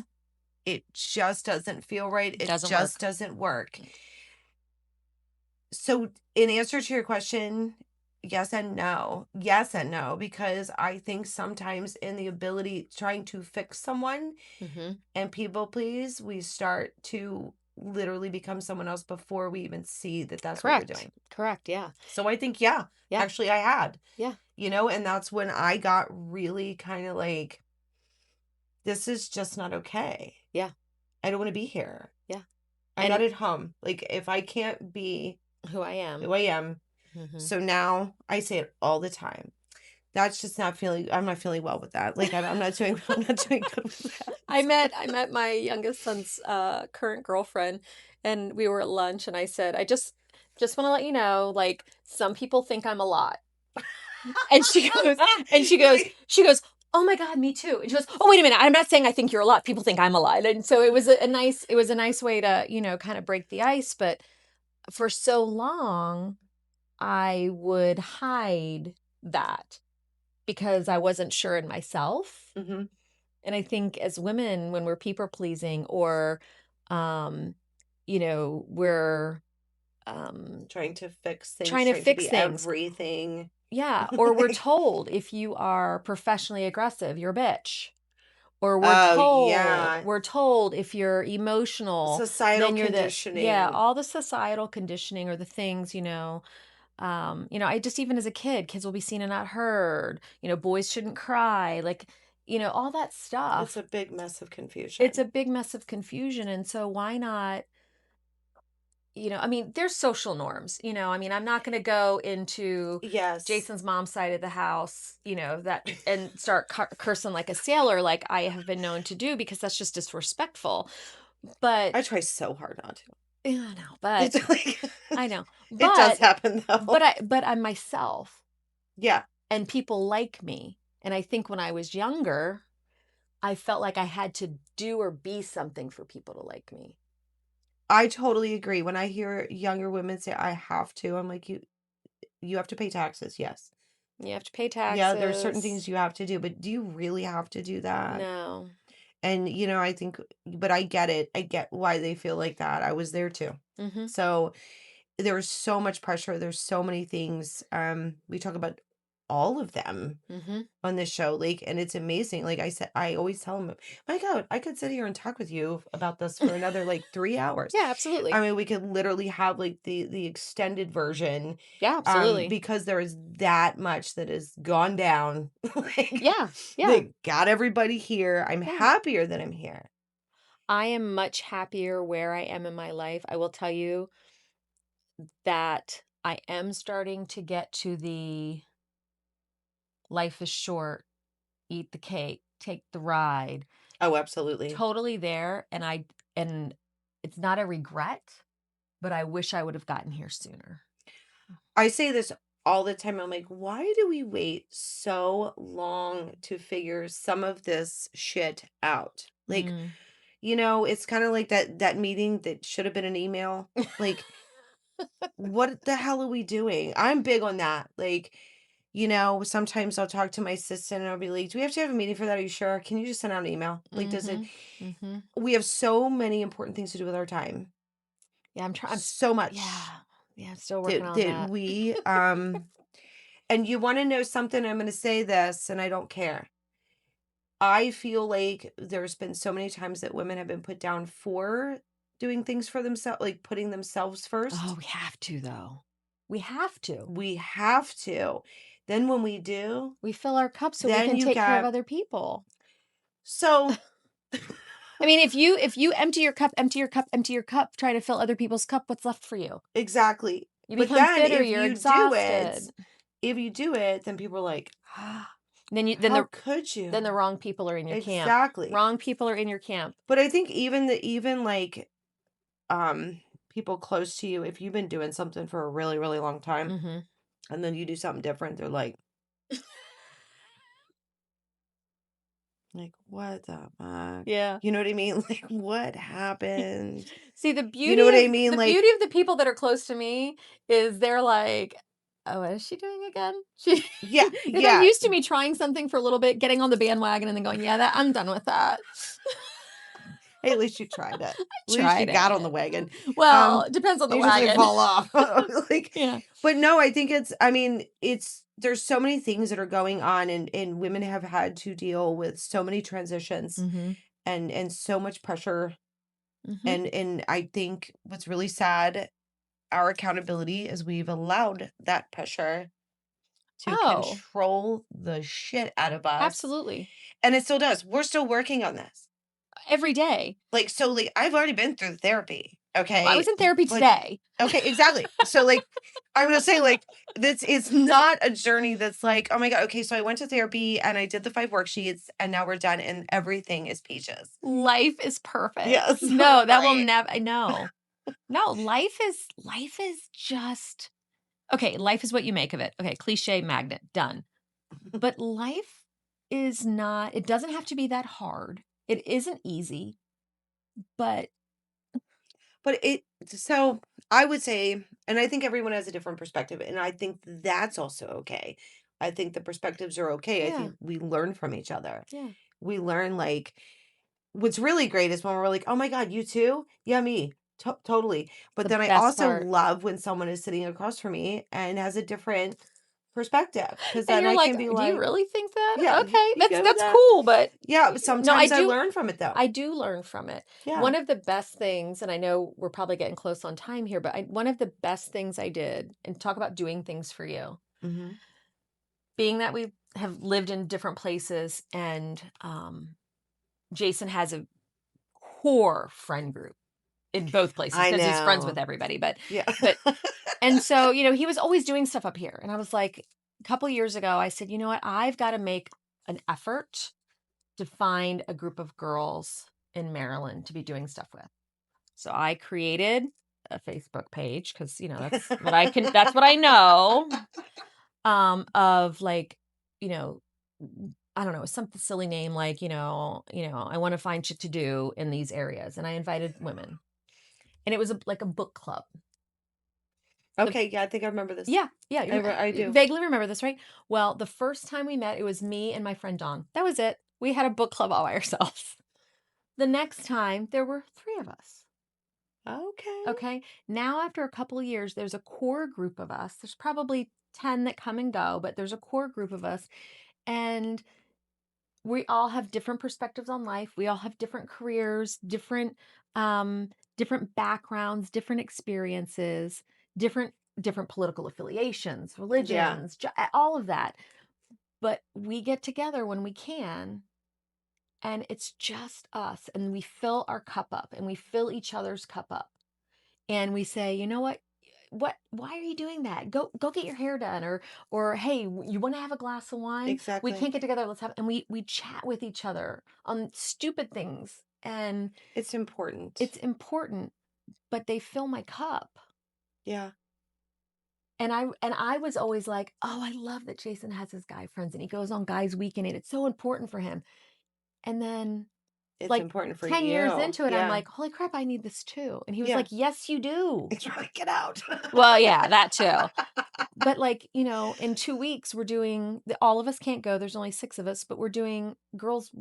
it just doesn't feel right. It Doesn't just work. doesn't work. So in answer to your question, yes and no. Yes and no, because I think sometimes in the ability trying to fix someone Mm-hmm. and people please, we start to literally become someone else before we even see that that's what we're Correct. doing. Correct. Yeah. So I think, yeah, Yeah. actually I had, Yeah. and that's when I got really kind of like, this is just not okay. Yeah. I don't want to be here. Yeah. I'm not And at home. Like, if I can't be who I am. who I am, Mm-hmm. so now I say it all the time. That's just not feeling, I'm not feeling well with that. Like, I'm not doing, I'm not doing good with that. I met my youngest son's current girlfriend, and we were at lunch, and I said, I just want to let you know, like, some people think I'm a lot. And she goes, and she goes, she goes, oh my God, me too. And she goes, oh, wait a minute. I'm not saying I think you're a lot. People think I'm a lot. And so it was a nice way to, kind of break the ice. But for so long, I would hide that because I wasn't sure in myself. Mm-hmm. And I think as women, when we're people pleasing or, um, we're Trying to fix things, trying to trying to fix be things. everything. Yeah. Or we're Like, told if you are professionally aggressive, you're a bitch. Or oh, yeah. we're told if you're emotional, Societal then you're this. Yeah. conditioning. All the societal conditioning or the things, I just, even as a kid, kids will be seen and not heard, boys shouldn't cry. Like, all that It's a stuff. big mess of It's a confusion. big mess of confusion. And so why not, I mean, there's social norms, I mean, I'm not going to go into Yes. Jason's mom's side of the house, that and start cursing like a sailor, like I have been known to do, because that's just disrespectful. But I try so hard not to. I know, but It's like, I know, it does but happen though. I'm myself, Yeah. and people like me. And I think when I was younger, I felt like I had to do or be something for people to like me. I totally agree. When I hear younger women say I have to, I'm like, you have to pay taxes. Yes. You have to pay Yeah, there's certain taxes. things you have to do, but do you really have to do that? No. And I think, but I get it. I get why they feel like that. I was there too. Mm-hmm. So there was so much pressure. There's so many things. We talk about all of them Mm-hmm. on this show, like, and it's amazing. Like I said, I always tell them, my God, I could sit here and talk with you about this for another like 3 hours. Yeah, I absolutely. mean, we could literally have like the extended version, Yeah, absolutely. because there is that much that has gone down, like, Yeah, yeah, that got everybody here. I'm yeah. happier that I'm here. I am much happier where I am in my life. I will tell you that I am starting to get to the life is short, eat the cake, take the ride, Oh, absolutely. totally there. And it's not a regret, but I wish I would have gotten here sooner. I say this all the time. I'm like, why do we wait so long to figure some of this shit out? Like, Mm. it's kind of like that meeting that should have been an email. Like, what the hell are we doing? I'm big on that. Like, sometimes I'll talk to my assistant and I'll be like, do we have to have a meeting for that? Are you sure? Can you just send out an email? Like, does it, Mm-hmm. Mm-hmm. we have so many important things to do with our time. Yeah, I'm trying. So Yeah, much yeah, I'm still working that, on that that. we, and you want to know something? I'm going to say this and I don't care. I feel like there's been so many times that women have been put down for doing things for themselves, like putting themselves Oh, first. we have to though. We have to. We have to. Then when we do, We fill our cup so we then can you take care of got, other people. so I mean, if you empty your cup, empty your cup, empty your cup, try to fill other people's cup, what's left for you? exactly. You But become then bitter, you're exhausted. if you do it, then people are like, Then you how could then the you? wrong people are in your camp. Exactly. Wrong people are in your camp. But I think even like people close to you, if you've been doing something for a really, really long time Mm-hmm. and then you do something different, they're like, what the fuck? Yeah. You know what I mean? Like, what happened? See, You know what I mean? the Like, beauty of the people that are close to me is they're like, oh, what is she doing again? She yeah, they're yeah. used to me trying something for a little bit, getting on the bandwagon and then going, yeah, that I'm done with that. Hey, at least you tried it. At least you Tried got on the it. wagon. Well, it depends on the You just like wagon. fall off. Like, Yeah. but no, I think there's so many things that are going on, and women have had to deal with so many transitions Mm-hmm. and so much pressure. Mm-hmm. And I think what's really sad, our accountability is we've allowed that pressure to Oh, control the shit out of us. absolutely. And it still does. We're still working on this. Every day. Like, so like I've already been through therapy. Well, I was Okay. in therapy But today. okay, exactly. So like I'm gonna say like this it's not a journey that's like, oh my God, okay, so I went to therapy and I did the 5 worksheets and now we're done and everything is peaches. Life is perfect. Yes. No, that will Right. never. No, no. Life is just okay. Life is what you make of it. Okay, cliche magnet done. But life is not. It doesn't have to be that hard. It isn't easy, but But so I would say, and I think everyone has a different perspective, and I think that's also okay. I think the perspectives are okay. I yeah, think we learn from each other. yeah. We learn like what's really great is when we're like, oh my God, you too? Yeah, me. Totally. But The then I best also part. love when someone is sitting across from me and has a different perspective because And then you're I like, can be do you like, really think that? yeah, Okay, you good with that's that? cool, but Yeah, no, I sometimes I do. learn from it though. I do learn from it. Yeah. One of the best things, and I know we're probably getting close on time here, but one of the best things I did, and talk about doing things for you, Hmm. being that we have lived in different places, and Jason has a core friend group in both places I because he's friends with know. everybody. Yeah. But, and so, he was always doing stuff up here. And I was like, a couple years ago, I said, you know what? I've got to make an effort to find a group of girls in Maryland to be doing stuff with. So I created a Facebook page because that's what I know. Of like, you know, I don't know, something silly name like, I want to find shit to do in these areas. And I invited women. And it was like a book club. The Okay, yeah, I think I remember this. Yeah, yeah, I you do. vaguely remember this, right? Well, the first time we met, it was me and my friend Dawn. That was it. We had a book club all by ourselves. The next time, there were 3 of us. Okay. Okay. Now, after a couple of years, there's a core group of us. There's probably 10 that come and go, but there's a core group of us. And we all have different perspectives on life. We all have different careers, different backgrounds, different experiences, different political affiliations, Yeah. religions, all of that. But we get together when we can, and it's just us, and we fill our cup up, and we fill each other's cup up, and we say, you know what, why are you doing that? Go get your hair done, or hey, you want to have a glass of wine? We Exactly. can't get together, let's have, and we chat with each other on stupid things, and It's important. it's important, but they fill my cup. Yeah. And I was always like, oh, I love that Jason has his guy friends and he goes on guys weekend and it's so important for him. And then It's like important for 10 years you. into it, I'm Yeah. like, holy crap, I need this too. And he was Yeah. like, yes, you do. It's really get out. Well, yeah, that too. But like, in 2 weeks, we're doing, all of us can't go. There's only 6 of us, but we're doing girls'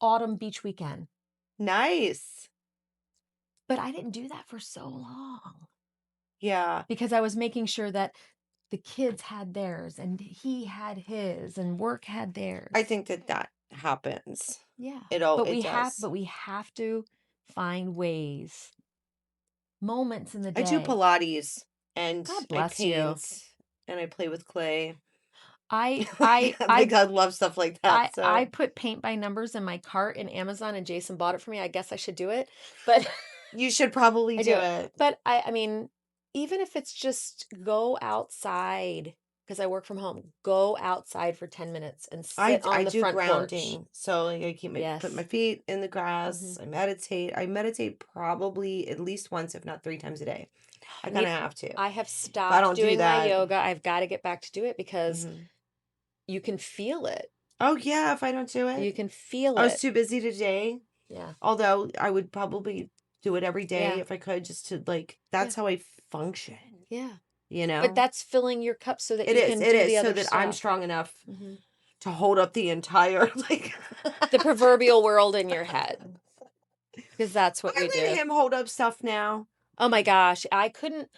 autumn beach weekend. Nice. But I didn't do that for so long Yeah. because I was making sure that the kids had theirs and he had his and work had theirs. I think that happens. Yeah. It does. But we have to find ways, moments in the I do day. Pilates and God I bless you. paint and I play with clay. I Like, I like I I love stuff like that. I So put paint by numbers in my cart in Amazon and Jason bought it for me. I guess I should do it. But you should probably I do do it. it. But I mean, even if it's just go outside because I work from home, go outside for 10 minutes and sit I on the do front porch. grounding. So like I put my Yes. feet in the hmm grass. I meditate. I meditate probably at least once, if not 3 times a day. I kind Me, of have to. If I have I stopped don't do doing my that, yoga. I've got to get back to do it because hmm you can feel it. oh yeah, if I don't do You it, can feel I was it. too busy today. Yeah. Although I would probably do it every day Yeah. if I could, just to like. Yeah. That's how I function. Yeah. You But know, that's filling your cup so that it you is. can It do is the so other that I'm stuff. strong enough hmm to hold up the entire like. The proverbial world in your head. because that's what I we let do. him hold up stuff now. Oh my gosh, I couldn't,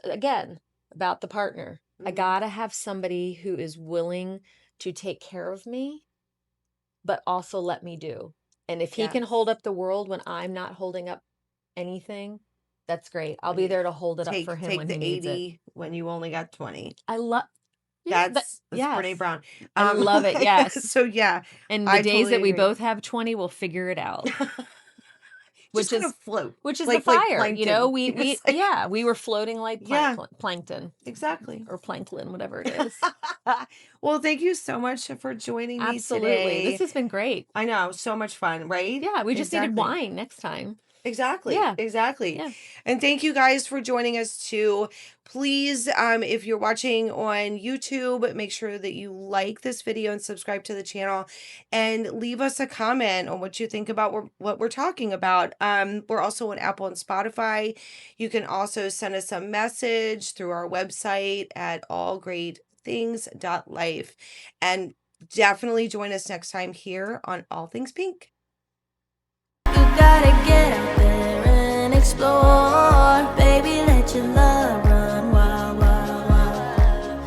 again, about the partner. I gotta have somebody who is willing to take care of me, but also let me do. And if he can hold Yes. up the world when I'm not holding up anything, that's great. I'll When be you there to hold it up for him take when he the needs it. 80 when you only got 20. I love, That's Brene yes. Brown. I love it. Yes. So yeah, And the I days totally that we agree. both have 20, we'll figure it out. Just Which kind is of float, which is the like fire, you know, plankton. It's like, yeah, we were floating like yeah, plankton exactly. or plankton, whatever it is. Well, thank you so much for joining me Absolutely. This today. has been great. I know, so much fun, right? Yeah, we just needed Exactly. wine next time. Exactly. Yeah. Exactly. Yeah. And thank you guys for joining us too. Please, if you're watching on YouTube, make sure that you like this video and subscribe to the channel and leave us a comment on what you think about what we're talking about. We're also on Apple and Spotify. You can also send us a message through our website at allgreatthings.life. And definitely join us next time here on All Things Pink. You gotta get out there and explore, baby, let your love